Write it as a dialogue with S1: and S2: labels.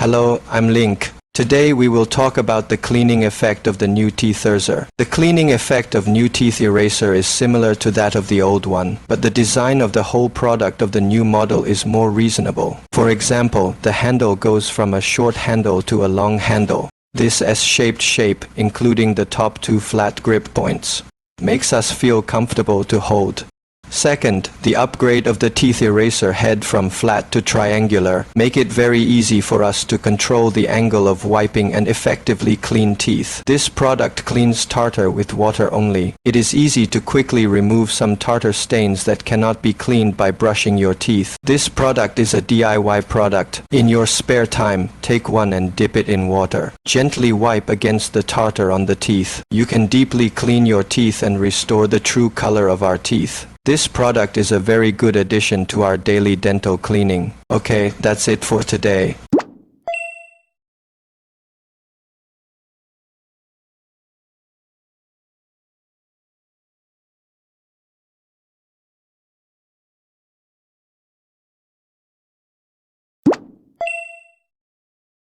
S1: Hello, I'm Link. Today we will talk about the cleaning effect of the new teeth eraser. The cleaning effect of new teeth eraser is similar to that of the old one, but the design of the whole product of the new model is more reasonable. For example, the handle goes from a short handle to a long handle. This S-shaped shape, including the top two flat grip points, makes us feel comfortable to hold. Second, the upgrade of the teeth eraser head from flat to triangular make it very easy for us to control the angle of wiping and effectively clean teeth. This product cleans tartar with water only. It is easy to quickly remove some tartar stains that cannot be cleaned by brushing your teeth. This product is a DIY product. In your spare time, take one and dip it in water. Gently wipe against the tartar on the teeth. You can deeply clean your teeth and restore the true color of our teeth. This product is a very good addition to our daily dental cleaning. Okay, that's it for today.